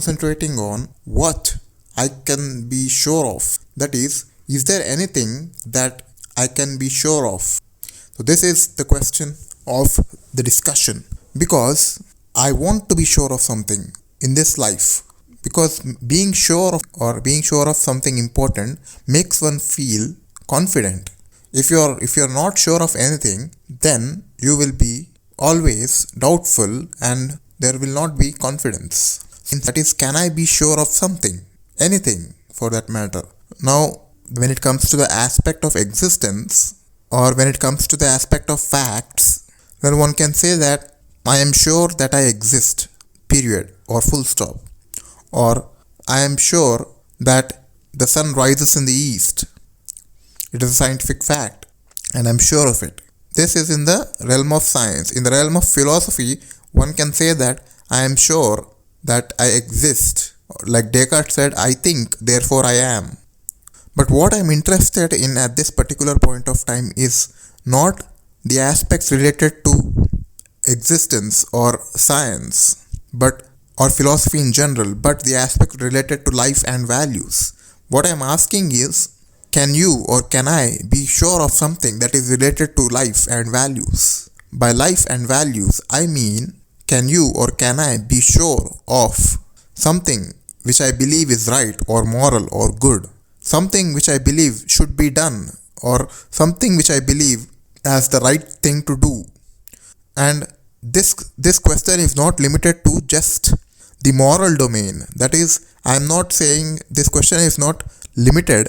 concentrating on what I can be sure of. That is there anything that I can be sure of? So, this is the question of the discussion because I want to be sure of something in this life. Because being sure of something important makes one feel confident. If you're not sure of anything, then you will be always doubtful and there will not be confidence. That is, can I be sure of something? Anything for that matter. Now, when it comes to the aspect of existence or when it comes to the aspect of facts, then one can say that I am sure that I exist, period, or full stop. Or I am sure that the sun rises in the east. It is a scientific fact, and I'm sure of it. This is in the realm of science. In the realm of philosophy, one can say that I am sure that I exist. Like Descartes said, I think, therefore I am. But what I'm interested in at this particular point of time is not the aspects related to existence or science, or philosophy in general, but the aspect related to life and values. What I'm asking is, can you or can I be sure of something that is related to life and values? By life and values, I mean, can you or can I be sure of something which I believe is right or moral or good? Something which I believe should be done or something which I believe as the right thing to do. And this question is not limited to just the moral domain. That is, I am not saying this question is not limited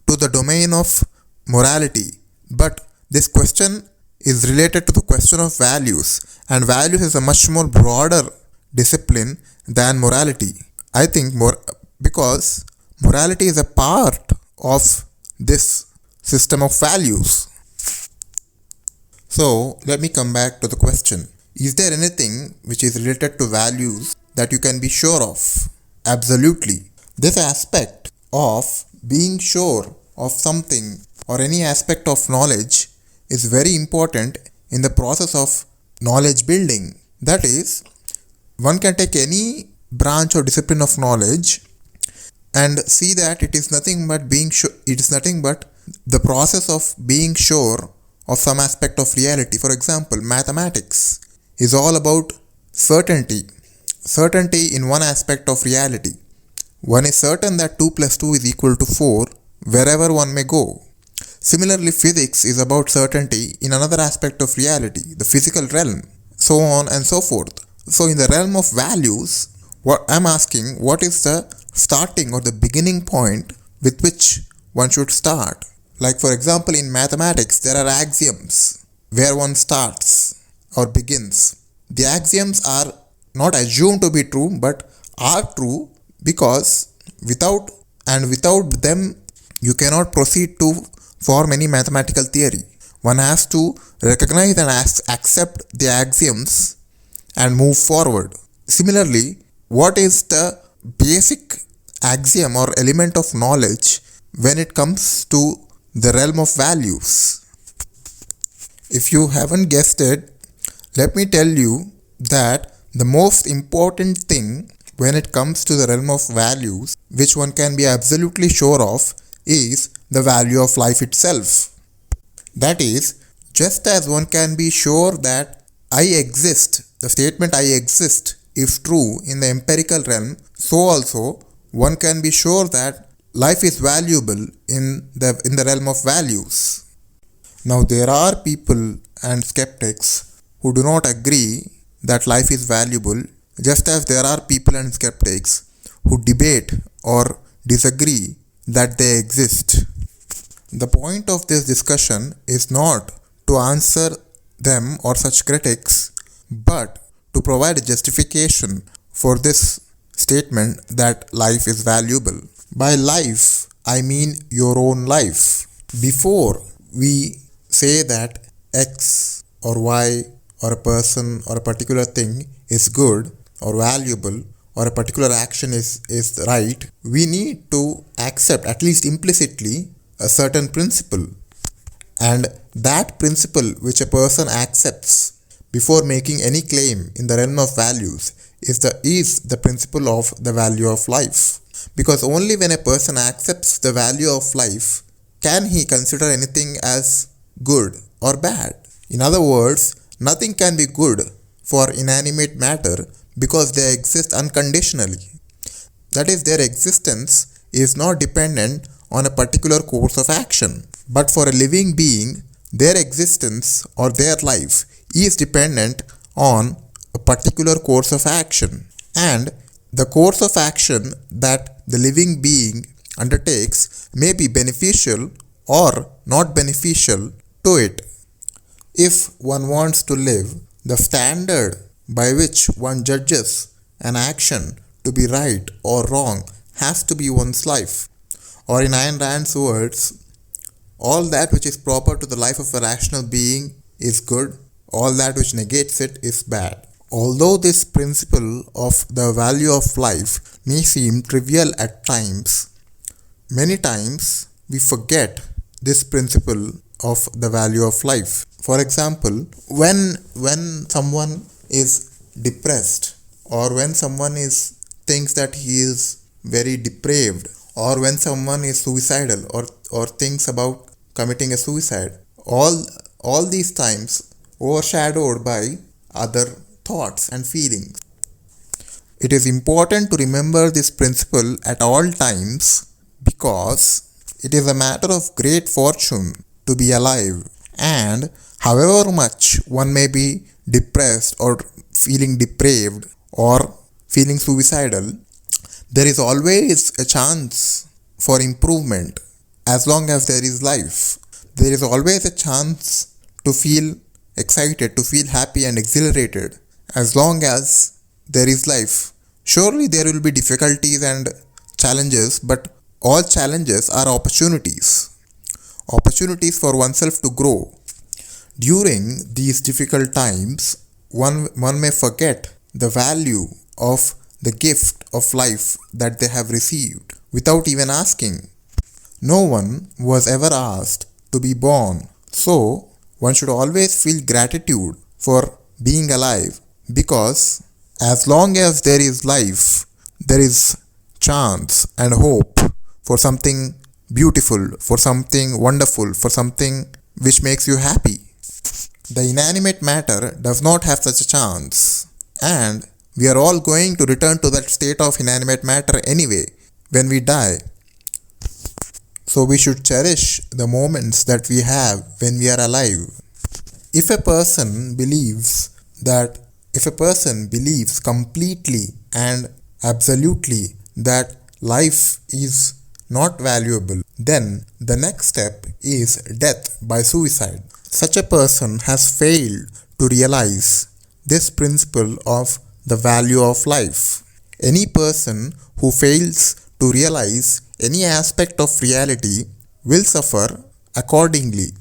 to the domain of morality, but this question is related to the question of values, and values is a much more broader discipline than morality. I think because morality is a part of this system of values. So, let me come back to the question. Is there anything which is related to values that you can be sure of? Absolutely. This aspect of being sure of something or any aspect of knowledge is very important in the process of knowledge building. That is, one can take any branch or discipline of knowledge and see that it is nothing but the process of being sure of some aspect of reality. For example, mathematics is all about certainty in one aspect of reality. One is certain that 2 plus 2 is equal to 4 wherever one may go. Similarly, physics is about certainty in another aspect of reality, the physical realm, so on and so forth. So in the realm of values, what I'm asking, what is the starting or the beginning point with which one should start? Like for example, in mathematics, there are axioms where one starts or begins. The axioms are not assumed to be true, but are true because without them, you cannot proceed to form any mathematical theory. One has to recognize and accept the axioms and move forward. Similarly, what is the basic axiom or element of knowledge when it comes to the realm of values? If you haven't guessed it, let me tell you that the most important thing when it comes to the realm of values, which one can be absolutely sure of, is the value of life itself. That is, just as one can be sure that I exist, the statement I exist is true in the empirical realm, so also one can be sure that life is valuable in the realm of values. Now there are people and skeptics who do not agree that life is valuable, just as there are people and skeptics who debate or disagree that they exist. The point of this discussion is not to answer them or such critics, but to provide a justification for this statement that life is valuable. By life, I mean your own life. Before we say that X or Y or a person or a particular thing is good or valuable or a particular action is right, we need to accept, at least implicitly, a certain principle. And that principle which a person accepts before making any claim in the realm of values is the principle of the value of life. Because only when a person accepts the value of life can he consider anything as good or bad. In other words, nothing can be good for inanimate matter because they exist unconditionally. That is, their existence is not dependent on a particular course of action. But for a living being, their existence or their life is dependent on a particular course of action. And the course of action that the living being undertakes may be beneficial or not beneficial to it. If one wants to live, the standard by which one judges an action to be right or wrong has to be one's life. Or in Ayn Rand's words, all that which is proper to the life of a rational being is good, all that which negates it is bad. Although this principle of the value of life may seem trivial at times, many times we forget this principle of the value of life. For example, when someone is depressed, or when someone thinks that he is very depraved, or when someone is suicidal or thinks about committing a suicide, all these times overshadowed by other thoughts and feelings. It is important to remember this principle at all times because it is a matter of great fortune to be alive, and however much one may be depressed or feeling depraved or feeling suicidal, there is always a chance for improvement as long as there is life. There is always a chance to feel excited, to feel happy and exhilarated as long as there is life. Surely there will be difficulties and challenges, but all challenges are opportunities for oneself to grow. During these difficult times, one may forget the value of the gift of life that they have received without even asking. No one was ever asked to be born, so one should always feel gratitude for being alive, because as long as there is life, there is chance and hope for something beautiful, for something wonderful, for something which makes you happy. The inanimate matter does not have such a chance, and we are all going to return to that state of inanimate matter anyway when we die. So we should cherish the moments that we have when we are alive. If a person believes completely and absolutely that life is not valuable, then the next step is death by suicide. Such a person has failed to realize this principle of the value of life. Any person who fails to realize any aspect of reality will suffer accordingly.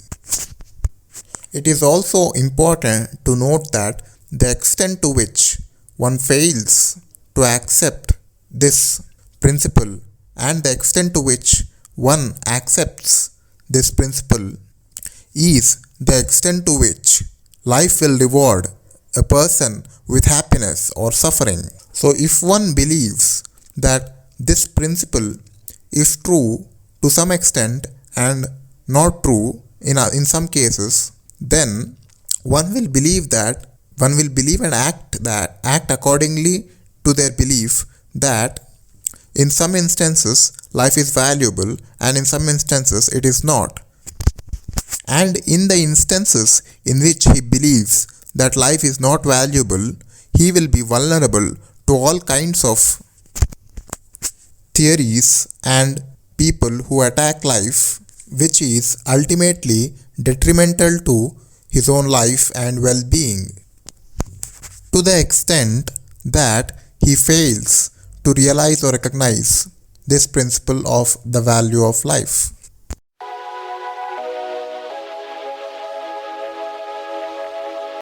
It is also important to note that the extent to which one fails to accept this principle and the extent to which one accepts this principle is the extent to which life will reward a person with happiness or suffering. So if one believes that this principle is true to some extent and not true in some cases, then one will believe and act accordingly to their belief that in some instances life is valuable and in some instances it is not. And in the instances in which he believes that life is not valuable, he will be vulnerable to all kinds of theories and people who attack life, which is ultimately detrimental to his own life and well-being. To the extent that he fails to realize or recognize this principle of the value of life.